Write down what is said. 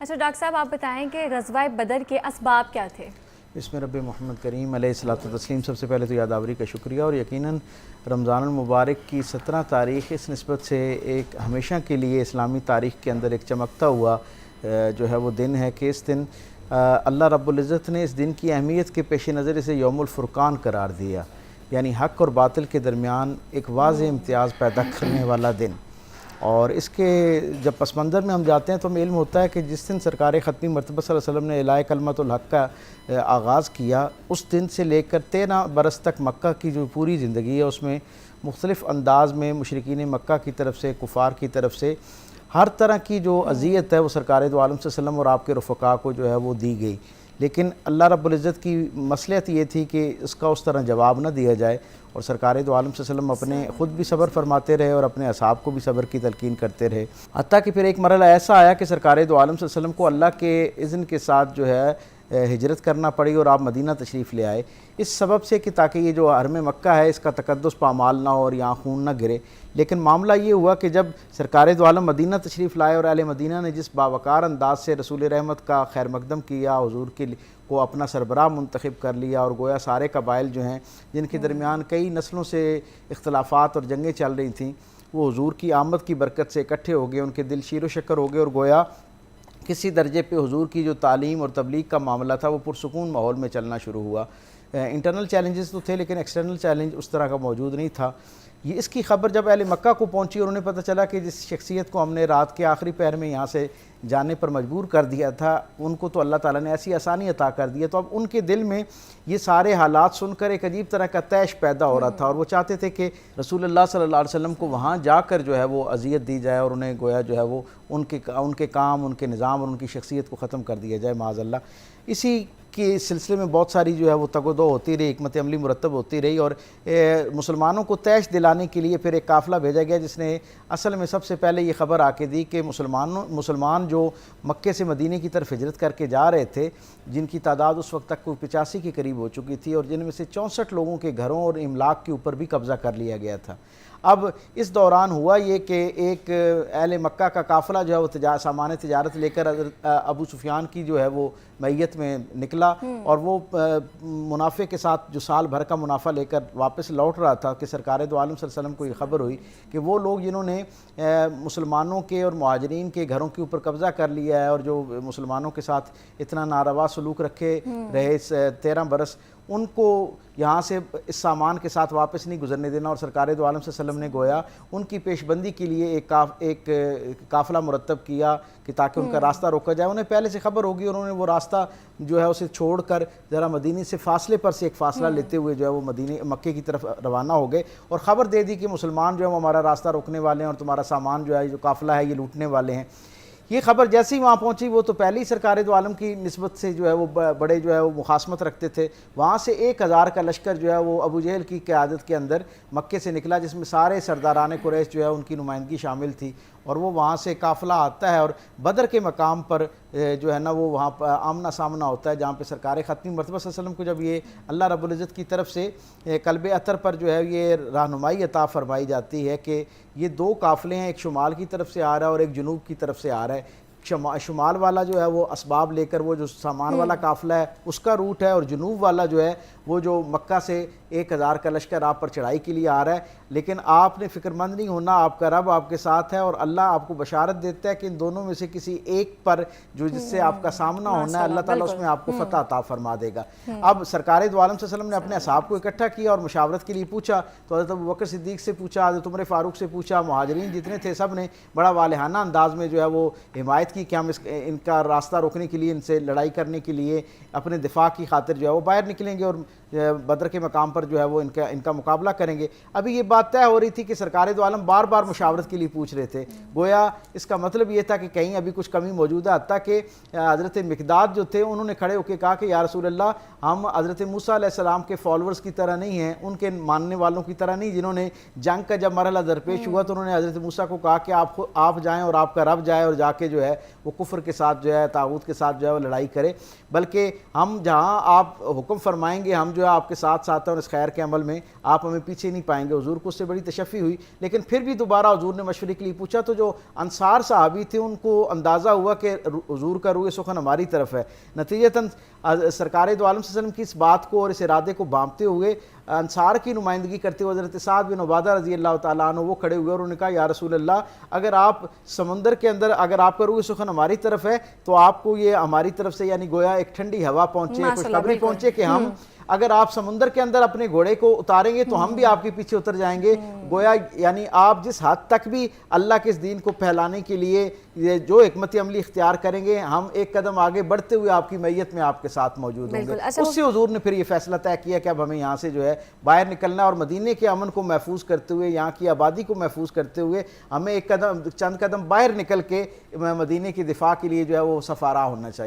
اچھا ڈاکٹر صاحب آپ بتائیں کہ غزوہ بدر کے اسباب کیا تھے؟ اس میں رب محمد کریم علیہ الصلوۃ والتسلیم سب سے پہلے تو یادآوری کا شکریہ، اور یقیناً رمضان المبارک کی 17 تاریخ اس نسبت سے ایک ہمیشہ کے لیے اسلامی تاریخ کے اندر ایک چمکتا ہوا جو ہے وہ دن ہے کہ اس دن اللہ رب العزت نے اس دن کی اہمیت کے پیش نظر اسے یوم الفرقان قرار دیا، یعنی حق اور باطل کے درمیان ایک واضح امتیاز پیدا کرنے والا دن۔ اور اس کے جب پس منظر میں ہم جاتے ہیں تو ہمیں علم ہوتا ہے کہ جس دن سرکار ختمی مرتبہ صلی اللہ علیہ وسلم نے اعلاء کلمۃ الحق کا آغاز کیا، اس دن سے لے کر 13 برس تک مکہ کی جو پوری زندگی ہے اس میں مختلف انداز میں مشرکین مکہ کی طرف سے، کفار کی طرف سے ہر طرح کی جو اذیت ہے وہ سرکار دو عالم صلی اللہ علیہ وسلم اور آپ کے رفقاء کو جو ہے وہ دی گئی، لیکن اللہ رب العزت کی مصلحت یہ تھی کہ اس کا اس طرح جواب نہ دیا جائے، اور سرکار دو عالم صلی اللہ علیہ وسلم اپنے خود بھی صبر فرماتے رہے اور اپنے اصحاب کو بھی صبر کی تلقین کرتے رہے، حتیٰ کہ پھر ایک مرحلہ ایسا آیا کہ سرکار دو عالم صلی اللہ علیہ وسلم کو اللہ کے اذن کے ساتھ جو ہے ہجرت کرنا پڑی اور آپ مدینہ تشریف لے آئے، اس سبب سے کہ تاکہ یہ جو حرم مکہ ہے اس کا تقدس پامال نہ ہو اور یہاں خون نہ گرے۔ لیکن معاملہ یہ ہوا کہ جب سرکار دو عالم مدینہ تشریف لائے اور اہل مدینہ نے جس باوقار انداز سے رسول رحمت کا خیر مقدم کیا، حضور کو اپنا سربراہ منتخب کر لیا، اور گویا سارے قبائل جو ہیں جن کے درمیان کئی نسلوں سے اختلافات اور جنگیں چل رہی تھیں وہ حضور کی آمد کی برکت سے اکٹھے ہو گئے، ان کے دل شیر و شکر ہو گئے، اور گویا کسی درجے پہ حضور کی جو تعلیم اور تبلیغ کا معاملہ تھا وہ پرسکون ماحول میں چلنا شروع ہوا۔ انٹرنل چیلنجز تو تھے لیکن ایکسٹرنل چیلنج اس طرح کا موجود نہیں تھا۔ یہ اس کی خبر جب اہل مکہ کو پہنچی اور انہیں پتہ چلا کہ جس شخصیت کو ہم نے رات کے آخری پہر میں یہاں سے جانے پر مجبور کر دیا تھا ان کو تو اللہ تعالیٰ نے ایسی آسانی عطا کر دی ہے، تو اب ان کے دل میں یہ سارے حالات سن کر ایک عجیب طرح کا طیش پیدا ہو رہا تھا، اور وہ چاہتے تھے کہ رسول اللہ صلی اللہ علیہ وسلم کو وہاں جا کر جو ہے وہ اذیت دی جائے اور انہیں گویا جو ہے وہ ان کے کام، ان کے نظام اور ان کی شخصیت کو ختم کر دیا جائے معاذ اللہ۔ اسی کے سلسلے میں بہت ساری جو ہے وہ تگ و دو ہوتی رہی، حکمت عملی مرتب ہوتی رہی، اور مسلمانوں کو طیش دلانے کے لیے پھر ایک قافلہ بھیجا گیا جس نے اصل میں سب سے پہلے یہ خبر آ کے دی کہ مسلمان جو مکے سے مدینے کی طرف ہجرت کر کے جا رہے تھے، جن کی تعداد اس وقت تک کوئی 85 کے قریب ہو چکی تھی، اور جن میں سے 64 لوگوں کے گھروں اور املاک کے اوپر بھی قبضہ کر لیا گیا تھا۔ اب اس دوران ہوا یہ کہ ایک اہل مکہ کا قافلہ جو ہے وہ سامان تجارت لے کر ابو سفیان کی جو ہے وہ معیت میں نکلا، اور وہ منافع کے ساتھ جو سال بھر کا منافع لے کر واپس لوٹ رہا تھا کہ سرکار دو عالم صلی اللہ علیہ وسلم کو یہ خبر ہوئی کہ وہ لوگ جنہوں نے مسلمانوں کے اور مہاجرین کے گھروں کے اوپر قبضہ کر لیا ہے اور جو مسلمانوں کے ساتھ اتنا ناروا سلوک رکھے رہے 13 برس، ان کو یہاں سے اس سامان کے ساتھ واپس نہیں گزرنے دینا، اور سرکار دو عالم صلی اللہ علیہ وسلم نے گویا ان کی پیش بندی کے لیے ایک قافلہ مرتب کیا کہ تاکہ ان کا راستہ روکا جائے۔ انہیں پہلے سے خبر ہوگی اور انہوں نے وہ راستہ جو ہے اسے چھوڑ کر ذرا مدینے سے فاصلے پر سے ایک فاصلہ لیتے ہوئے جو ہے وہ مکے کی طرف روانہ ہو گئے، اور خبر دے دی کہ مسلمان جو ہے وہ ہمارا راستہ روکنے والے ہیں اور تمہارا سامان جو ہے جو قافلہ ہے یہ لوٹنے والے ہیں۔ یہ خبر جیسے ہی وہاں پہنچی، وہ تو پہلی سرکار دو عالم کی نسبت سے جو ہے وہ بڑے جو ہے وہ مخاصمت رکھتے تھے، وہاں سے 1000 کا لشکر جو ہے وہ ابو جہل کی قیادت کے اندر مکے سے نکلا، جس میں سارے سرداران قریش جو ہے ان کی نمائندگی شامل تھی، اور وہ وہاں سے قافلہ آتا ہے اور بدر کے مقام پر جو ہے نا وہ وہاں پر آمنا سامنا ہوتا ہے، جہاں پہ سرکار ختمی مرتبہ صلی اللہ علیہ وسلم کو جب یہ اللہ رب العزت کی طرف سے قلب اطہر پر جو ہے یہ رہنمائی عطا فرمائی جاتی ہے کہ یہ 2 قافلے ہیں، ایک شمال کی طرف سے آ رہا ہے اور ایک جنوب کی طرف سے آ رہا ہے۔ شمال والا جو ہے وہ اسباب لے کر وہ جو سامان والا قافلہ ہے اس کا روٹ ہے، اور جنوب والا جو ہے وہ جو مکہ سے 1000 کا لشکر آپ پر چڑھائی کے لیے آ رہا ہے، لیکن آپ نے فکر مند نہیں ہونا، آپ کا رب آپ کے ساتھ ہے، اور اللہ آپ کو بشارت دیتا ہے کہ ان دونوں میں سے کسی ایک پر جو جس سے آپ کا سامنا ہونا ہے اللہ تعالیٰ اس میں آپ کو فتح عطا فرما دے گا۔ اب سرکار دو عالم صلی اللہ علیہ وسلم نے اپنے اصحاب کو اکٹھا کیا اور مشاورت کے لیے پوچھا، تو حضرت ابوبکر صدیق سے پوچھا، حضرت عمر فاروق سے پوچھا، مہاجرین جتنے تھے سب نے بڑا والہانہ انداز میں جو ہے وہ حمایت کی کہ ہم ان کا راستہ روکنے کے لیے، ان سے لڑائی کرنے کے لیے، اپنے دفاع کی خاطر جو ہے وہ باہر نکلیں گے اور بدر کے مقام پر جو ہے وہ ان کا مقابلہ کریں گے۔ ابھی یہ بات طے ہو رہی تھی کہ سرکار دو عالم بار بار مشاورت کے لیے پوچھ رہے تھے، گویا اس کا مطلب یہ تھا کہ کہیں ابھی کچھ کمی موجود ہے، حتیٰ کہ حضرت مقداد جو تھے انہوں نے کھڑے ہو کے کہا کہ یا رسول اللہ، ہم حضرت موسیٰ علیہ السلام کے فالورز کی طرح نہیں ہیں، ان کے ماننے والوں کی طرح نہیں، جنہوں نے جنگ کا جب مرحلہ درپیش ہوا تو انہوں نے حضرت موسیٰ کو کہا کہ آپ جائیں اور آپ کا رب جائے اور جا کے جو ہے وہ کفر کے ساتھ جو ہے طاغوت کے ساتھ جو ہے وہ لڑائی کرے، بلکہ ہم جہاں آپ حکم فرمائیں گے ہم جو ہے آپ کے ساتھ ساتھ ہیں، اور اس خیر کے عمل میں آپ ہمیں پیچھے نہیں پائیں گے۔ حضور کو اس سے بڑی تشفی ہوئی، لیکن پھر بھی دوبارہ حضور نے مشورے کے لیے پوچھا تو جو انصار صحابی تھے ان کو اندازہ ہوا کہ حضور کا روح سخن ہماری طرف ہے۔ نتیجتاً سرکار دو عالم صلی اللہ علیہ وسلم کی اس بات کو اور اس ارادے کو بانپتے ہوئے انصار کی نمائندگی کرتے ہوئے حضرت سعد بن عبادہ رضی اللہ تعالیٰ عنہ وہ کھڑے ہوئے اور انہوں نے کہا یا رسول اللہ، اگر آپ سمندر کے اندر اگر آپ کا روح سخن ہماری طرف ہے تو آپ کو یہ ہماری طرف سے یعنی گویا ایک ٹھنڈی ہوا پہنچے، خوشخبری پہنچے کہ ہم اگر آپ سمندر کے اندر اپنے گھوڑے کو اتاریں گے تو ہم بھی آپ کے پیچھے اتر جائیں گے۔ گویا یعنی آپ جس حد تک بھی اللہ کے اس دین کو پھیلانے کے لیے یہ جو حکمت عملی اختیار کریں گے، ہم ایک قدم آگے بڑھتے ہوئے آپ کی معیت میں آپ کے ساتھ موجود ہوں گے۔ اس سے حضور نے پھر یہ فیصلہ طے کیا کہ اب ہمیں یہاں سے جو ہے باہر نکلنا، اور مدینے کے امن کو محفوظ کرتے ہوئے، یہاں کی آبادی کو محفوظ کرتے ہوئے ہمیں ایک قدم چند قدم باہر نکل کے مدینے کی دفاع کے لیے جو ہے وہ سفارا ہونا چاہیے۔